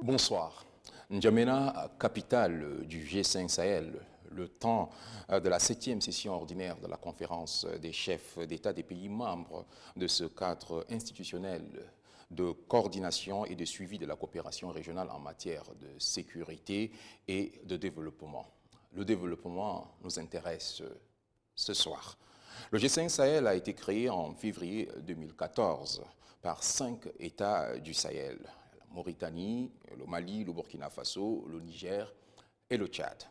Bonsoir. N'Djamena, capitale du G5 Sahel, le temps de la 7e session ordinaire de la conférence des chefs d'État des pays membres de ce cadre institutionnel de coordination et de suivi de la coopération régionale en matière de sécurité et de développement. Le développement nous intéresse ce soir. Le G5 Sahel a été créé en février 2014 par 5 États du Sahel, la Mauritanie, le Mali, le Burkina Faso, le Niger et le Tchad.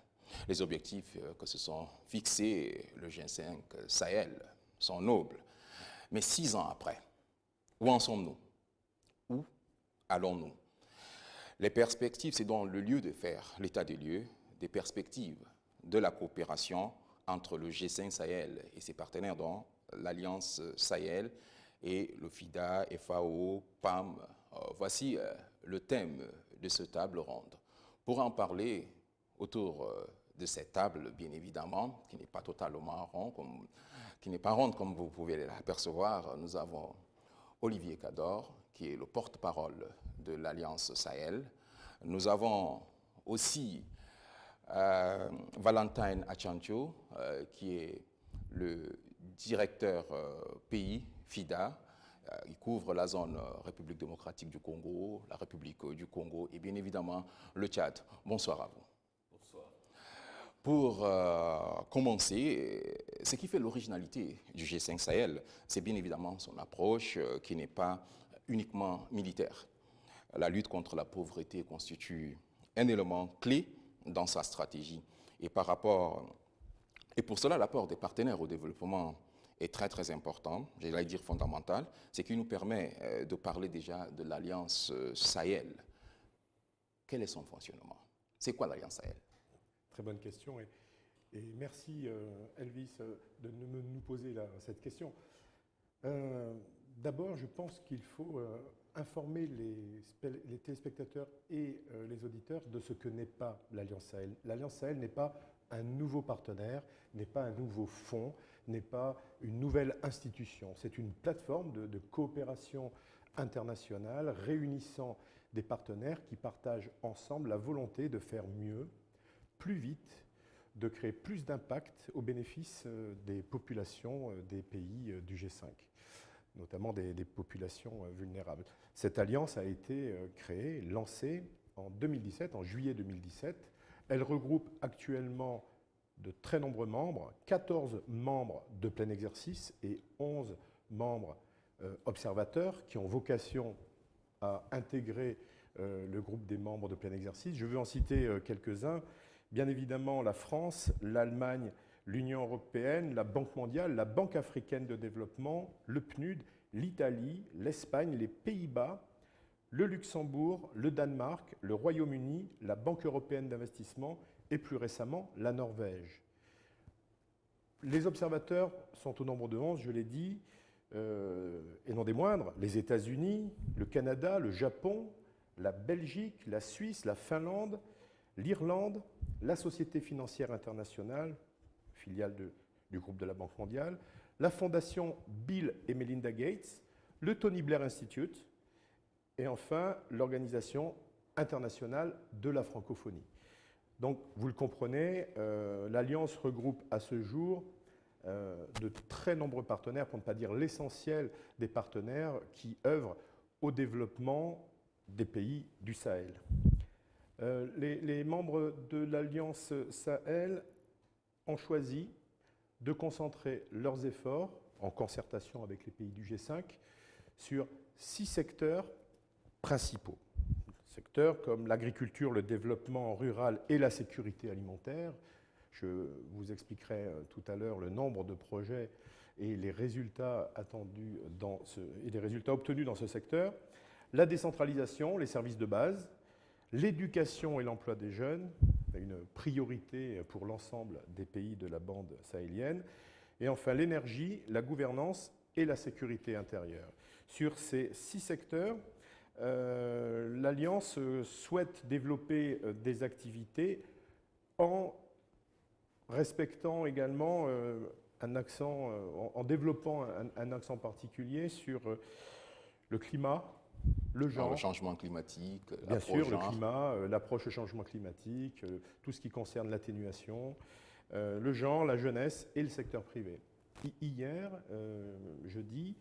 Les objectifs que se sont fixés le G5 Sahel sont nobles. Mais 6 ans après, où en sommes-nous? Où allons-nous? Les perspectives, c'est donc le lieu de faire l'état des lieux, des perspectives de la coopération entre le G5 Sahel et ses partenaires, dont l'Alliance Sahel et le FIDA, FAO, PAM. Voici le thème de cette table ronde. Pour en parler autour de cette table, bien évidemment, qui n'est pas totalement ronde, qui n'est pas ronde comme vous pouvez l'apercevoir, nous avons Olivier Cador, qui est le porte-parole de l'Alliance Sahel. Nous avons aussi Valentine Achancho, qui est le directeur pays FIDA. Il couvre la zone République démocratique du Congo, la République du Congo et bien évidemment le Tchad. Bonsoir à vous. Bonsoir. Pour commencer, ce qui fait l'originalité du G5 Sahel, c'est bien évidemment son approche qui n'est pas uniquement militaire. La lutte contre la pauvreté constitue un élément clé dans sa stratégie. Et pour cela, l'apport des partenaires au développement est très important, j'allais dire fondamental, ce qui nous permet de parler déjà de l'Alliance Sahel. Quel est son fonctionnement? C'est quoi l'Alliance Sahel? Très bonne question et merci Elvis de nous poser cette question. D'abord, je pense qu'il faut informer les téléspectateurs et les auditeurs de ce que n'est pas l'Alliance Sahel. L'Alliance Sahel n'est pas un nouveau partenaire, n'est pas un nouveau fonds, n'est pas une nouvelle institution. C'est une plateforme de coopération internationale réunissant des partenaires qui partagent ensemble la volonté de faire mieux, plus vite, de créer plus d'impact au bénéfice des populations des pays du G5, notamment des populations vulnérables. Cette alliance a été créée, lancée en 2017, en juillet 2017. Elle regroupe actuellement de très nombreux membres, 14 membres de plein exercice et 11 membres observateurs qui ont vocation à intégrer le groupe des membres de plein exercice. Je veux en citer quelques-uns. Bien évidemment, la France, l'Allemagne, l'Union européenne, la Banque mondiale, la Banque africaine de développement, le PNUD, l'Italie, l'Espagne, les Pays-Bas, le Luxembourg, le Danemark, le Royaume-Uni, la Banque européenne d'investissement et plus récemment la Norvège. Les observateurs sont au nombre de 11, je l'ai dit, et non des moindres, les États-Unis, le Canada, le Japon, la Belgique, la Suisse, la Finlande, l'Irlande, la Société financière internationale, filiale du groupe de la Banque mondiale, la Fondation Bill et Melinda Gates, le Tony Blair Institute, et enfin l'Organisation internationale de la francophonie. Donc, vous le comprenez, l'Alliance regroupe à ce jour de très nombreux partenaires, pour ne pas dire l'essentiel des partenaires qui œuvrent au développement des pays du Sahel. Les membres de l'Alliance Sahel ont choisi de concentrer leurs efforts, en concertation avec les pays du G5, sur 6 secteurs principaux. Secteurs comme l'agriculture, le développement rural et la sécurité alimentaire. Je vous expliquerai tout à l'heure le nombre de projets et les résultats attendus et les résultats obtenus dans ce secteur. La décentralisation, les services de base, l'éducation et l'emploi des jeunes, une priorité pour l'ensemble des pays de la bande sahélienne. Et enfin, l'énergie, la gouvernance et la sécurité intérieure. Sur ces 6 secteurs, l'Alliance souhaite développer des activités en respectant également un accent, en développant un accent particulier sur le climat, Le Dans le genre, changement climatique, bien sûr, le genre. climat, l'approche au changement climatique, tout ce qui concerne l'atténuation, le genre, la jeunesse et le secteur privé. Hier, jeudi,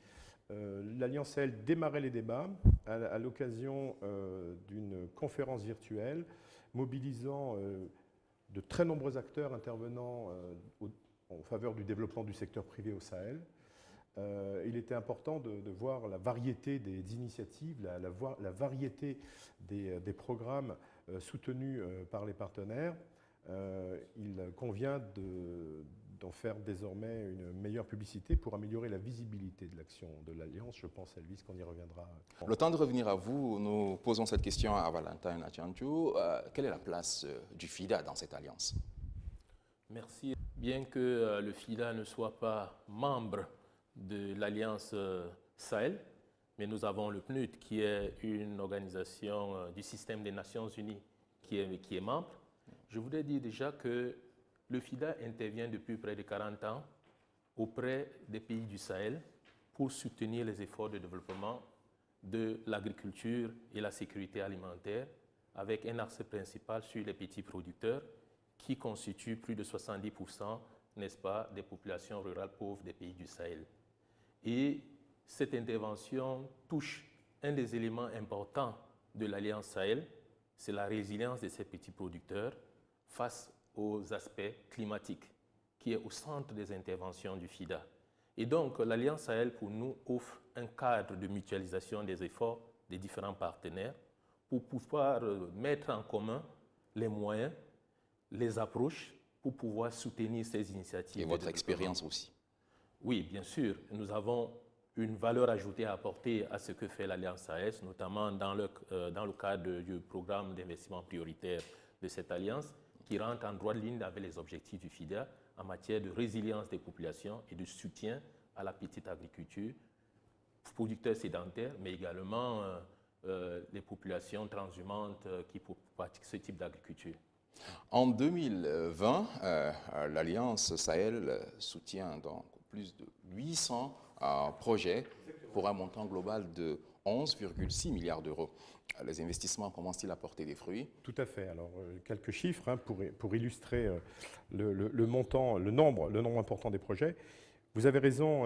l'Alliance Sahel démarrait les débats à l'occasion d'une conférence virtuelle mobilisant de très nombreux acteurs intervenant en faveur du développement du secteur privé au Sahel. Il était important de voir la variété des initiatives, la variété des programmes soutenus par les partenaires. Il convient d'en faire désormais une meilleure publicité pour améliorer la visibilité de l'action de l'Alliance. Je pense, Elvis, qu'on y reviendra. Le temps de revenir à vous, nous posons cette question à Valentin Natchantou. Quelle est la place du FIDA dans cette alliance? Merci. Bien que le FIDA ne soit pas membre de l'Alliance Sahel, mais nous avons le PNUD qui est une organisation du système des Nations Unies qui est membre. Je voudrais dire déjà que le FIDA intervient depuis près de 40 ans auprès des pays du Sahel pour soutenir les efforts de développement de l'agriculture et la sécurité alimentaire avec un axe principal sur les petits producteurs qui constituent plus de 70%, n'est-ce pas, des populations rurales pauvres des pays du Sahel. Et cette intervention touche un des éléments importants de l'Alliance Sahel, c'est la résilience de ces petits producteurs face aux aspects climatiques, qui est au centre des interventions du FIDA. Et donc, l'Alliance Sahel, pour nous, offre un cadre de mutualisation des efforts des différents partenaires pour pouvoir mettre en commun les moyens, les approches pour pouvoir soutenir ces initiatives. Et votre expérience aussi. Oui, bien sûr. Nous avons une valeur ajoutée à apporter à ce que fait l'Alliance Sahel, notamment dans le cadre du programme d'investissement prioritaire de cette alliance, qui rentre en droite ligne avec les objectifs du FIDA en matière de résilience des populations et de soutien à la petite agriculture, producteurs sédentaires, mais également les populations transhumantes qui pratiquent ce type d'agriculture. En 2020, l'Alliance Sahel soutient donc plus de 800 projets pour un montant global de 11,6 milliards d'euros. Les investissements commencent-ils à porter des fruits? Tout à fait. Alors, quelques chiffres pour illustrer le montant, le nombre important des projets. Vous avez raison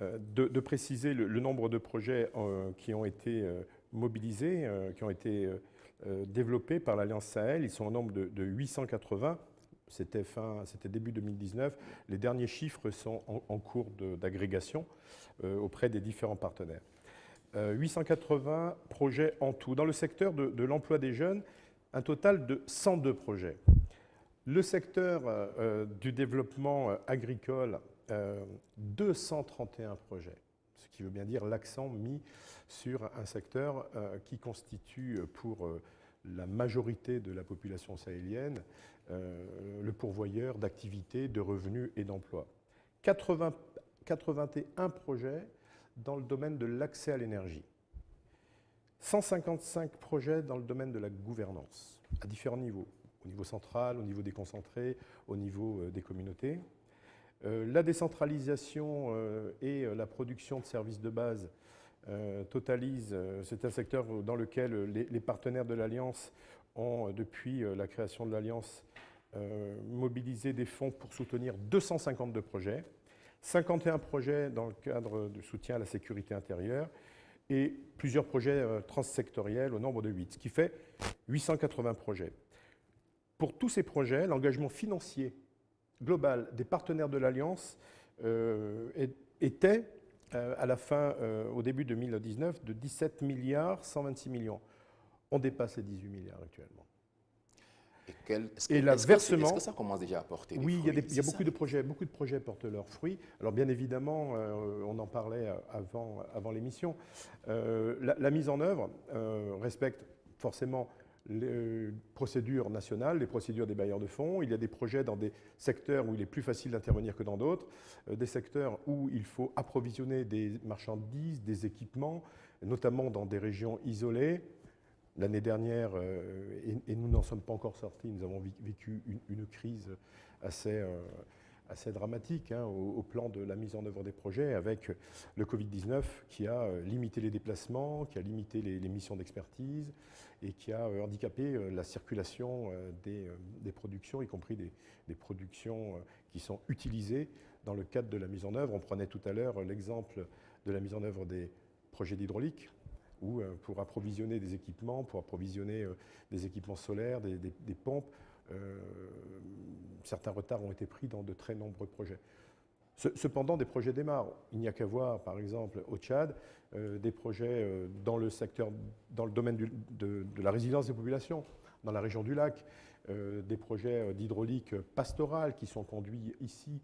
de préciser le nombre de projets qui ont été mobilisés, qui ont été développés par l'Alliance Sahel. Ils sont au nombre de 880. C'était début 2019. Les derniers chiffres sont en cours d'agrégation auprès des différents partenaires. 880 projets en tout. Dans le secteur de l'emploi des jeunes, un total de 102 projets. Le secteur du développement agricole, 231 projets, ce qui veut bien dire l'accent mis sur un secteur qui constitue pour la majorité de la population sahélienne le pourvoyeur d'activités, de revenus et d'emplois. 81 projets dans le domaine de l'accès à l'énergie. 155 projets dans le domaine de la gouvernance, à différents niveaux, au niveau central, au niveau déconcentré, au niveau des communautés. La décentralisation et la production de services de base totalisent, c'est un secteur dans lequel les partenaires de l'Alliance ont, depuis la création de l'Alliance, mobilisé des fonds pour soutenir 252 projets. 51 projets dans le cadre du soutien à la sécurité intérieure et plusieurs projets transsectoriels au nombre de 8, ce qui fait 880 projets. Pour tous ces projets, l'engagement financier global des partenaires de l'Alliance était, à la fin, au début 2019, de 17 milliards 126 millions. On dépasse les 18 milliards actuellement. Est-ce que ça commence déjà à porter des fruits? Oui, il y a beaucoup de projets portent leurs fruits. Alors bien évidemment, on en parlait avant l'émission, la mise en œuvre respecte forcément les procédures nationales, les procédures des bailleurs de fonds. Il y a des projets dans des secteurs où il est plus facile d'intervenir que dans d'autres, des secteurs où il faut approvisionner des marchandises, des équipements, notamment dans des régions isolées. L'année dernière, et nous n'en sommes pas encore sortis, nous avons vécu une crise assez dramatique hein, au plan de la mise en œuvre des projets, avec le Covid-19 qui a limité les déplacements, qui a limité les missions d'expertise et qui a handicapé la circulation des productions, y compris des productions qui sont utilisées dans le cadre de la mise en œuvre. On prenait tout à l'heure l'exemple de la mise en œuvre des projets d'hydraulique, où pour approvisionner des équipements, pour approvisionner des équipements solaires, des pompes, certains retards ont été pris dans de très nombreux projets. Cependant, des projets démarrent. Il n'y a qu'à voir, par exemple, au Tchad, des projets dans le domaine de la résilience des populations, dans la région du lac, des projets d'hydraulique pastorale qui sont conduits ici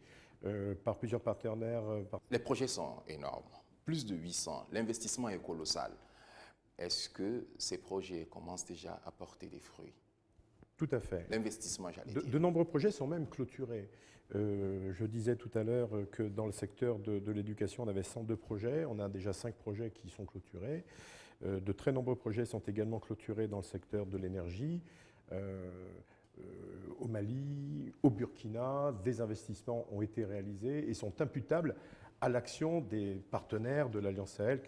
par plusieurs partenaires. Les projets sont énormes, plus de 800. L'investissement est colossal. Est-ce que ces projets commencent déjà à porter des fruits? Tout à fait. L'investissement, j'allais dire. De nombreux projets sont même clôturés. Je disais tout à l'heure que dans le secteur de l'éducation, on avait 102 projets. On a déjà 5 projets qui sont clôturés. De très nombreux projets sont également clôturés dans le secteur de l'énergie. Au Mali, au Burkina, des investissements ont été réalisés et sont imputables à l'action des partenaires de l'Alliance Sahel,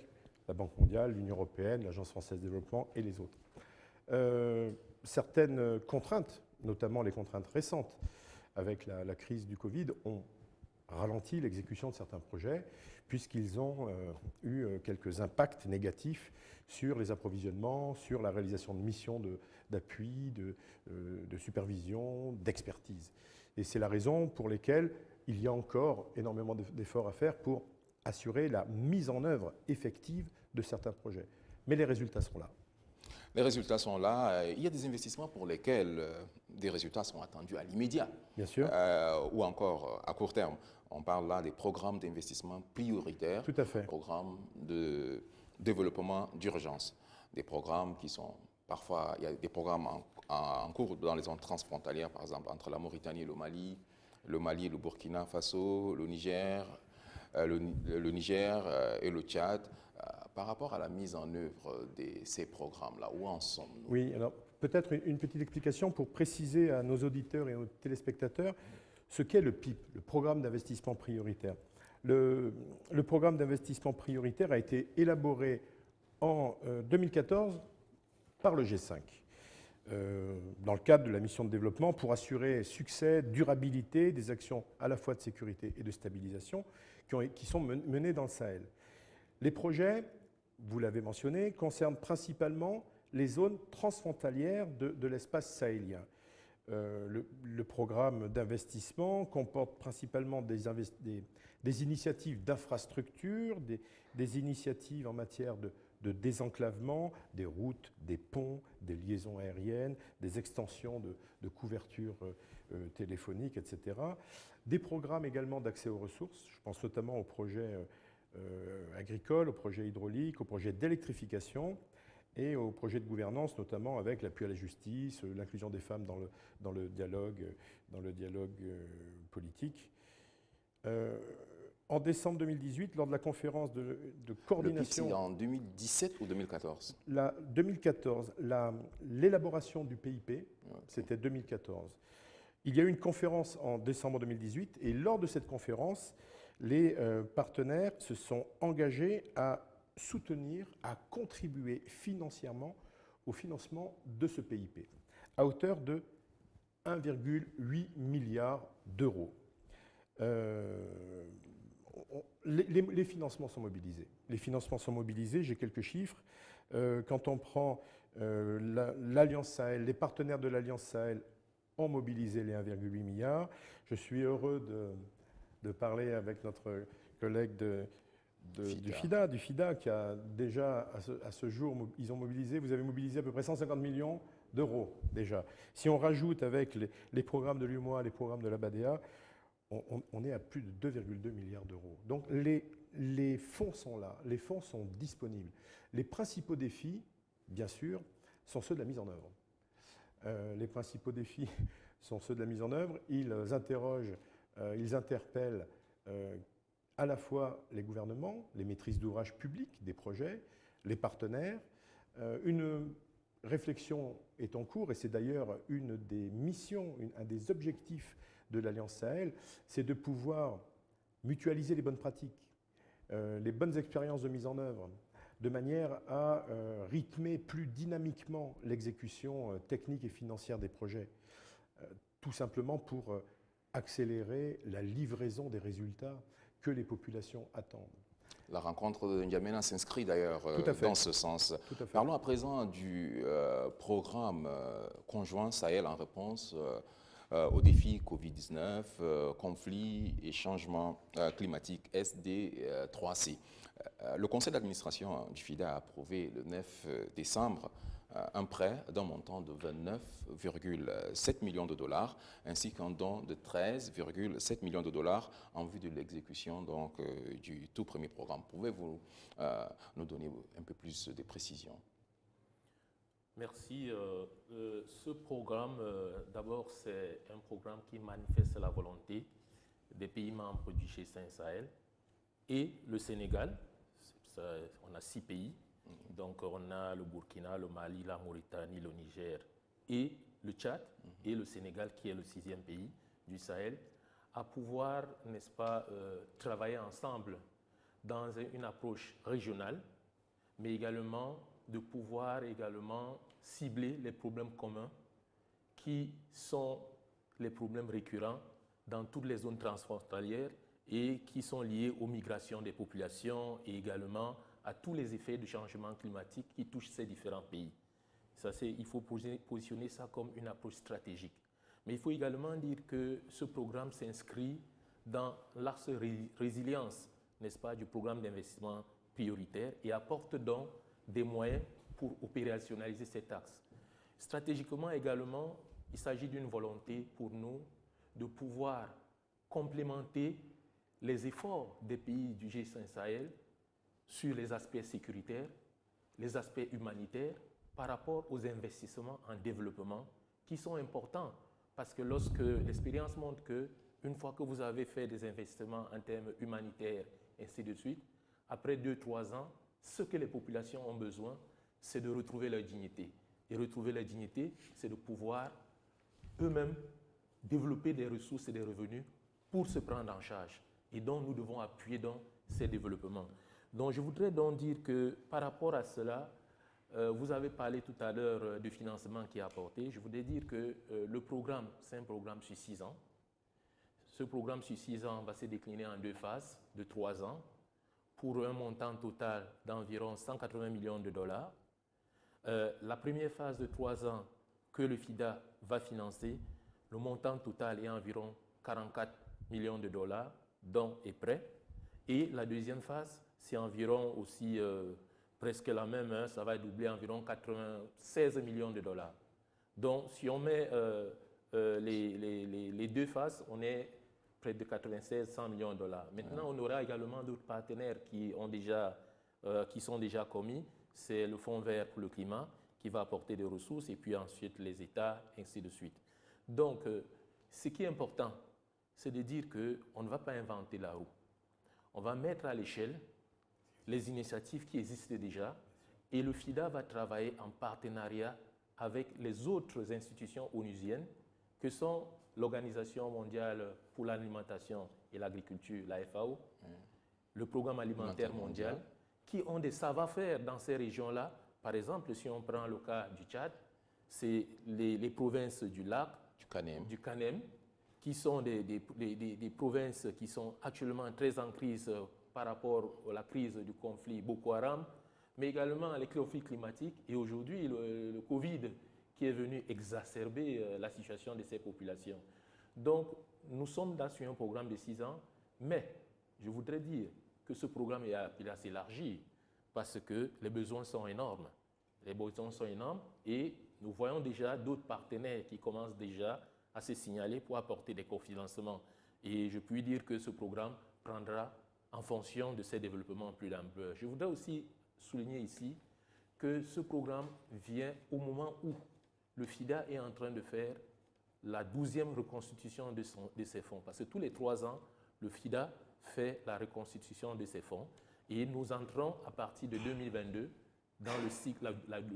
la Banque mondiale, l'Union européenne, l'Agence française de développement et les autres. Certaines contraintes, notamment les contraintes récentes avec la crise du Covid, ont ralenti l'exécution de certains projets puisqu'ils ont eu quelques impacts négatifs sur les approvisionnements, sur la réalisation de missions d'appui, de supervision, d'expertise. Et c'est la raison pour laquelle il y a encore énormément d'efforts à faire pour assurer la mise en œuvre effective de certains projets. Mais les résultats sont là. Les résultats sont là. Il y a des investissements pour lesquels des résultats sont attendus à l'immédiat. Bien sûr. Ou encore à court terme. On parle là des programmes d'investissement prioritaires. Tout à fait. Programmes de développement d'urgence. Des programmes qui sont parfois, il y a des programmes en cours dans les zones transfrontalières, par exemple, entre la Mauritanie et le Mali et le Burkina Faso, le Niger, et le Tchad. Par rapport à la mise en œuvre de ces programmes-là, où en sommes-nous? Oui, alors peut-être une petite explication pour préciser à nos auditeurs et aux téléspectateurs ce qu'est le PIP, le programme d'investissement prioritaire. Le programme d'investissement prioritaire a été élaboré en 2014 par le G5, dans le cadre de la mission de développement pour assurer succès, durabilité des actions à la fois de sécurité et de stabilisation qui sont menées dans le Sahel. Les projets, vous l'avez mentionné, concernent principalement les zones transfrontalières de l'espace sahélien. Le programme d'investissement comporte principalement des initiatives d'infrastructure, des initiatives en matière de désenclavement, des routes, des ponts, des liaisons aériennes, des extensions de couverture téléphonique, etc. Des programmes également d'accès aux ressources, je pense notamment aux projets agricoles, aux projets hydrauliques, aux projets d'électrification et aux projets de gouvernance, notamment avec l'appui à la justice, l'inclusion des femmes dans le dialogue politique. En décembre 2018, lors de la conférence de coordination... Le PIP, c'est en 2017 ou 2014? 2014. L'élaboration du PIP, okay. C'était 2014. Il y a eu une conférence en décembre 2018 et lors de cette conférence, les partenaires se sont engagés à soutenir, à contribuer financièrement au financement de ce PIP, à hauteur de 1,8 milliard d'euros. Les financements sont mobilisés. Les financements sont mobilisés, j'ai quelques chiffres. Quand on prend l'Alliance Sahel, les partenaires de l'Alliance Sahel ont mobilisé les 1,8 milliard. Je suis heureux de parler avec notre collègue du FIDA, qui a déjà, à ce jour, ils ont mobilisé, vous avez mobilisé à peu près 150 millions d'euros déjà. Si on rajoute avec les programmes de l'UMOA, les programmes de la BADEA, on est à plus de 2,2 milliards d'euros. Donc les fonds sont là, les fonds sont disponibles. Les principaux défis, bien sûr, sont ceux de la mise en œuvre. Les principaux défis sont ceux de la mise en œuvre. Ils interrogent, ils interpellent à la fois les gouvernements, les maîtrises d'ouvrage publics des projets, les partenaires. Une réflexion est en cours et c'est d'ailleurs une des missions, un des objectifs de l'Alliance Sahel, c'est de pouvoir mutualiser les bonnes pratiques, les bonnes expériences de mise en œuvre, de manière à rythmer plus dynamiquement l'exécution technique et financière des projets, tout simplement pour accélérer la livraison des résultats que les populations attendent. La rencontre de N'Djamena s'inscrit d'ailleurs dans ce sens. Parlons à présent du programme conjoint Sahel en réponse aux défis Covid-19, conflits et changements climatiques SD3C. Le conseil d'administration du FIDA a approuvé le 9 décembre un prêt d'un montant de 29,7 millions de dollars ainsi qu'un don de 13,7 millions de dollars en vue de l'exécution du tout premier programme. Pouvez-vous nous donner un peu plus de précisions? Merci. Ce programme, d'abord, c'est un programme qui manifeste la volonté des pays membres du G5 Sahel et le Sénégal. On a 6 pays. Donc, on a le Burkina, le Mali, la Mauritanie, le Niger et le Tchad et le Sénégal, qui est le 6e pays du Sahel, à pouvoir, n'est-ce pas, travailler ensemble dans une approche régionale, mais également de pouvoir cibler les problèmes communs qui sont les problèmes récurrents dans toutes les zones transfrontalières et qui sont liés aux migrations des populations et également à tous les effets du changement climatique qui touchent ces différents pays. Il faut positionner ça comme une approche stratégique. Mais il faut également dire que ce programme s'inscrit dans l'axe résilience, n'est-ce pas, du programme d'investissement prioritaire et apporte donc des moyens pour opérationnaliser cet axe. Stratégiquement également, il s'agit d'une volonté pour nous de pouvoir complémenter les efforts des pays du G5 Sahel sur les aspects sécuritaires, les aspects humanitaires, par rapport aux investissements en développement qui sont importants. Parce que lorsque l'expérience montre qu'une fois que vous avez fait des investissements en termes humanitaires, et ainsi de suite, après 2-3 ans, ce que les populations ont besoin, c'est de retrouver leur dignité. Et retrouver leur dignité, c'est de pouvoir eux-mêmes développer des ressources et des revenus pour se prendre en charge. Et donc, nous devons appuyer dans ces développements. Donc, je voudrais donc dire que par rapport à cela, vous avez parlé tout à l'heure du financement qui est apporté. Je voudrais dire que le programme, c'est un programme sur 6 ans. Ce programme sur 6 ans va se décliner en 2 phases de 3 ans pour un montant total d'environ 180 millions de dollars. La première phase de 3 ans que le FIDA va financer, le montant total est environ 44 millions de dollars, dons et prêts. Et la deuxième phase, c'est environ aussi presque la même, hein, ça va doubler environ 96 millions de dollars. Donc, si on met les 2 phases, on est près de 96-100 millions de dollars. Maintenant, on aura également d'autres partenaires qui sont déjà commis. C'est le Fonds vert pour le climat qui va apporter des ressources et puis ensuite les États, ainsi de suite. Donc, ce qui est important, c'est de dire qu'on ne va pas inventer la roue. On va mettre à l'échelle les initiatives qui existent déjà et le FIDA va travailler en partenariat avec les autres institutions onusiennes que sont l'Organisation mondiale pour l'alimentation et l'agriculture, la FAO, le Programme alimentaire mondial, qui ont des savoir-faire dans ces régions-là. Par exemple, si on prend le cas du Tchad, c'est les provinces du lac, du Kanem, qui sont des provinces qui sont actuellement très en crise par rapport à la crise du conflit Boko Haram, mais également les conflits climatiques et aujourd'hui le Covid qui est venu exacerber la situation de ces populations. Donc, nous sommes sur un programme de 6 ans, mais je voudrais dire que ce programme est à s'élargir parce que les besoins sont énormes. Les besoins sont énormes et nous voyons déjà d'autres partenaires qui commencent déjà à se signaler pour apporter des cofinancements. Et je puis dire que ce programme prendra en fonction de ces développements plus d'ampleur. Je voudrais aussi souligner ici que ce programme vient au moment où le FIDA est en train de faire la 12e reconstitution de ses fonds. Parce que tous les 3 ans, le FIDA fait la reconstitution de ses fonds. Et nous entrons à partir de 2022 dans le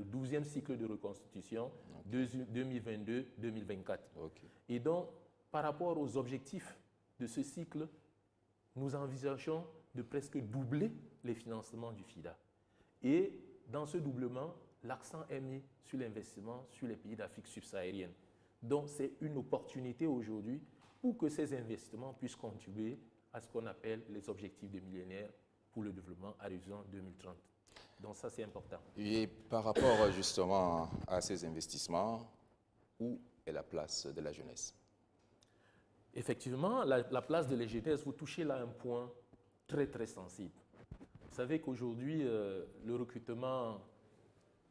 12e cycle de reconstitution, 2022-2024. Okay. Et donc, par rapport aux objectifs de ce cycle, nous envisageons de presque doubler les financements du FIDA. Et dans ce doublement, l'accent est mis sur l'investissement sur les pays d'Afrique subsaharienne. Donc, c'est une opportunité aujourd'hui pour que ces investissements puissent contribuer à ce qu'on appelle les objectifs du millénaire pour le développement à l'horizon 2030. Donc, ça, c'est important. Et par rapport justement à ces investissements, où est la place de la jeunesse? Effectivement, la place de la jeunesse, vous touchez là un point très, très sensible. Vous savez qu'aujourd'hui, le recrutement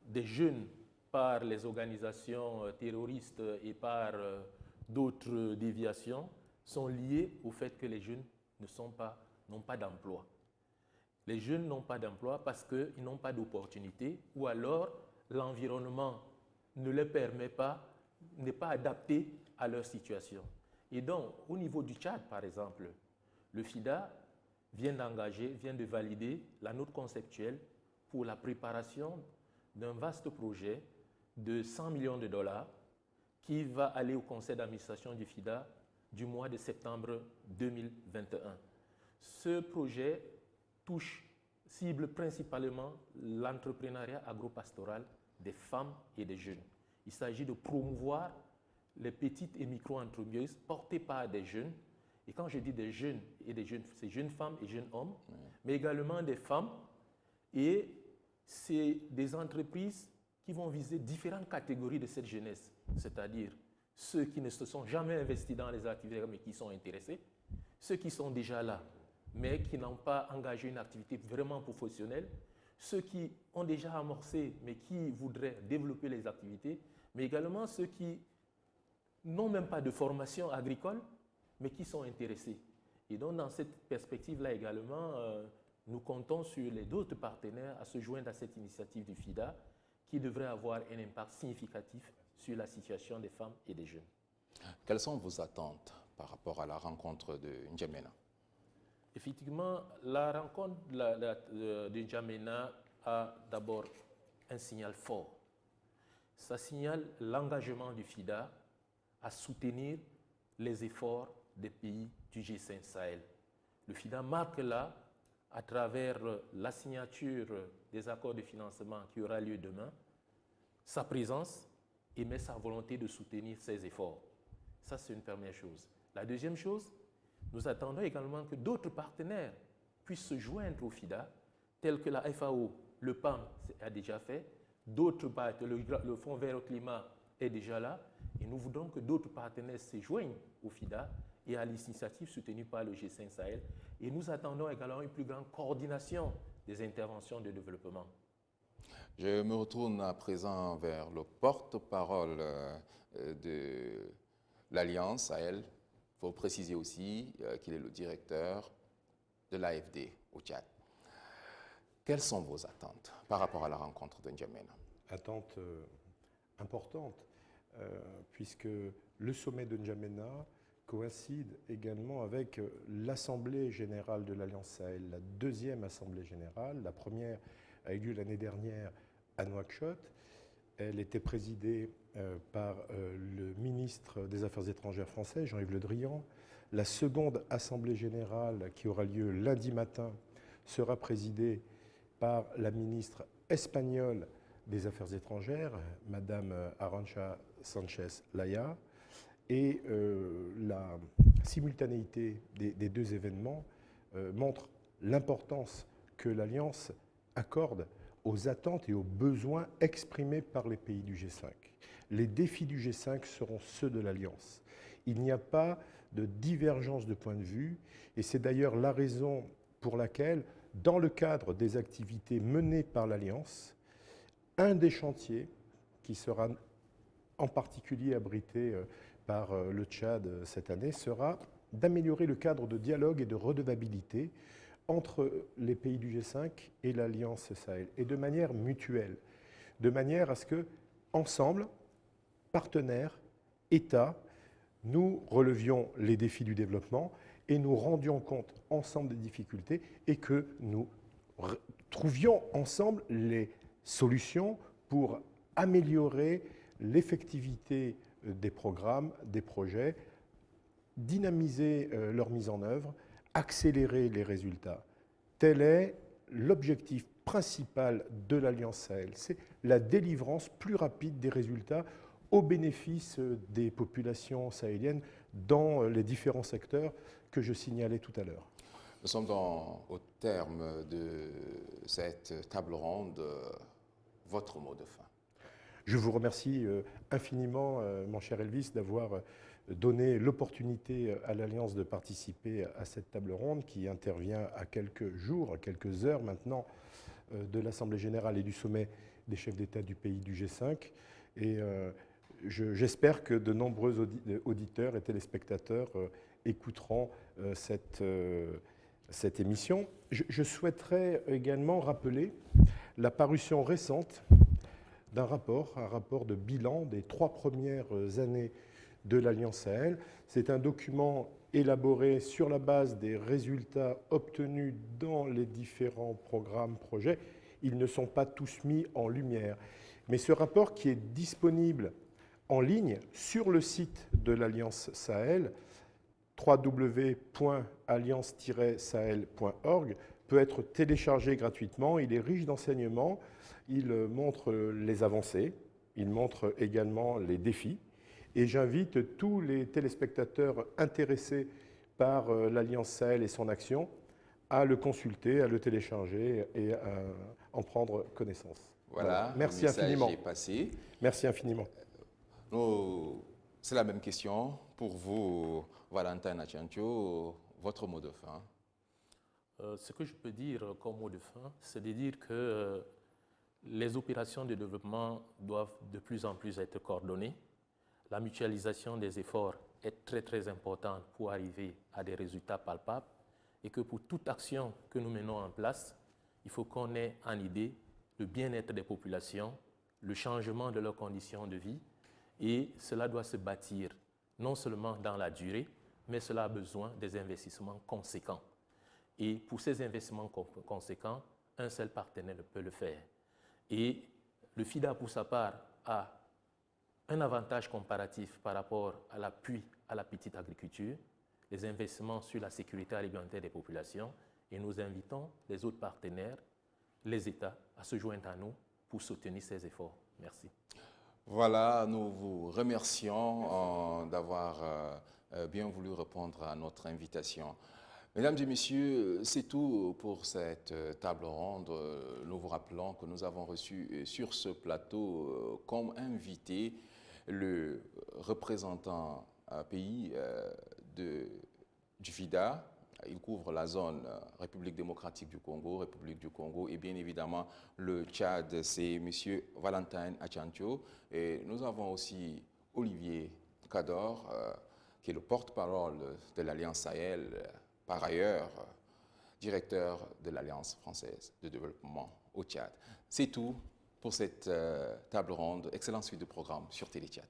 des jeunes par les organisations terroristes et par d'autres déviations sont liés au fait que les jeunes n'ont pas d'emploi. Les jeunes n'ont pas d'emploi parce qu'ils n'ont pas d'opportunité ou alors l'environnement ne les permet pas, n'est pas adapté à leur situation. Et donc, au niveau du Tchad, par exemple, le FIDA vient de valider la note conceptuelle pour la préparation d'un vaste projet de 100 millions de dollars qui va aller au conseil d'administration du FIDA du mois de septembre 2021. Ce projet cible principalement l'entrepreneuriat agropastoral des femmes et des jeunes. Il s'agit de promouvoir les petites et micro-entreprises portées par des jeunes. Et quand je dis des jeunes, c'est jeunes femmes et jeunes hommes, mais également des femmes. Et c'est des entreprises qui vont viser différentes catégories de cette jeunesse, c'est-à-dire ceux qui ne se sont jamais investis dans les activités mais qui sont intéressés, ceux qui sont déjà là mais qui n'ont pas engagé une activité vraiment professionnelle, ceux qui ont déjà amorcé mais qui voudraient développer les activités, mais également ceux qui n'ont même pas de formation agricole mais qui sont intéressés. Et donc dans cette perspective-là également, nous comptons sur les d'autres partenaires à se joindre à cette initiative du FIDA qui devrait avoir un impact significatif sur la situation des femmes et des jeunes. Quelles sont vos attentes par rapport à la rencontre de N'Djamena? Effectivement, la rencontre de N'Djamena a d'abord un signal fort. Ça signale l'engagement du FIDA à soutenir les efforts des pays du G5 Sahel. Le FIDA marque là, à travers la signature des accords de financement qui aura lieu demain, sa présence et met sa volonté de soutenir ces efforts. Ça, c'est une première chose. La deuxième chose, nous attendons également que d'autres partenaires puissent se joindre au FIDA, tels que la FAO, le PAM a déjà fait, d'autres partenaires, le Fonds vert au climat est déjà là, et nous voudrons que d'autres partenaires se joignent au FIDA et à l'initiative soutenue par le G5 Sahel. Et nous attendons également une plus grande coordination des interventions de développement. Je me retourne à présent vers le porte-parole de l'Alliance Sahel. Il faut préciser aussi qu'il est le directeur de l'AFD au Tchad. Quelles sont vos attentes par rapport à la rencontre de N'Djamena? Attente importante, puisque le sommet de N'Djamena coïncide également avec l'Assemblée générale de l'Alliance Sahel, la deuxième Assemblée générale. La première a eu lieu l'année dernière à Nouakchott. Elle était présidée par le ministre des Affaires étrangères français, Jean-Yves Le Drian. La seconde Assemblée générale, qui aura lieu lundi matin, sera présidée par la ministre espagnole des Affaires étrangères, Madame Arantxa Sánchez Laya. Et la simultanéité des deux événements montre l'importance que l'Alliance accorde aux attentes et aux besoins exprimés par les pays du G5. Les défis du G5 seront ceux de l'Alliance. Il n'y a pas de divergence de point de vue, et c'est d'ailleurs la raison pour laquelle, dans le cadre des activités menées par l'Alliance, un des chantiers qui sera en particulier abrité par le Tchad cette année sera d'améliorer le cadre de dialogue et de redevabilité entre les pays du G5 et l'Alliance Sahel, et de manière mutuelle, de manière à ce que, ensemble, partenaires, États, nous relevions les défis du développement et nous rendions compte ensemble des difficultés et que nous trouvions ensemble les solutions pour améliorer l'effectivité des programmes, des projets, dynamiser leur mise en œuvre, accélérer les résultats. Tel est l'objectif principal de l'Alliance Sahel. C'est la délivrance plus rapide des résultats au bénéfice des populations sahéliennes dans les différents secteurs que je signalais tout à l'heure. Nous sommes au terme de cette table ronde. Votre mot de fin. Je vous remercie infiniment, mon cher Elvis, d'avoir donné l'opportunité à l'Alliance de participer à cette table ronde qui intervient à quelques jours, à quelques heures maintenant de l'Assemblée générale et du sommet des chefs d'État du pays du G5. Et j'espère que de nombreux auditeurs et téléspectateurs écouteront cette émission. Je souhaiterais également rappeler la parution récente d'un rapport, un rapport de bilan des 3 premières années de l'Alliance Sahel. C'est un document élaboré sur la base des résultats obtenus dans les différents programmes, projets. Ils ne sont pas tous mis en lumière. Mais ce rapport qui est disponible en ligne sur le site de l'Alliance Sahel, www.alliance-sahel.org, peut être téléchargé gratuitement. Il est riche d'enseignements, il montre les avancées, il montre également les défis. Et j'invite tous les téléspectateurs intéressés par l'Alliance Sahel et son action à le consulter, à le télécharger et à en prendre connaissance. Voilà, merci infiniment. Est passé. Merci infiniment. C'est la même question pour vous, Valentin Achancho, votre mot de fin. Ce que je peux dire comme mot de fin, c'est de dire que les opérations de développement doivent de plus en plus être coordonnées. La mutualisation des efforts est très très importante pour arriver à des résultats palpables et que pour toute action que nous menons en place, il faut qu'on ait en idée le bien-être des populations, le changement de leurs conditions de vie, et cela doit se bâtir non seulement dans la durée, mais cela a besoin des investissements conséquents. Et pour ces investissements conséquents, un seul partenaire peut le faire. Et le FIDA, pour sa part, a un avantage comparatif par rapport à l'appui à la petite agriculture, les investissements sur la sécurité alimentaire des populations, et nous invitons les autres partenaires, les États, à se joindre à nous pour soutenir ces efforts. Merci. Voilà, nous vous remercions d'avoir bien voulu répondre à notre invitation. Mesdames et messieurs, c'est tout pour cette table ronde. Nous vous rappelons que nous avons reçu sur ce plateau comme invité le représentant pays du FIDA. Il couvre la zone République démocratique du Congo, République du Congo et bien évidemment le Tchad, c'est M. Valentin Achancho. Et nous avons aussi Olivier Kador, qui est le porte-parole de l'Alliance Sahel, par ailleurs directeur de l'Alliance française de développement au Tchad. C'est tout pour cette table ronde. Excellente suite de programme sur Télé Tchad.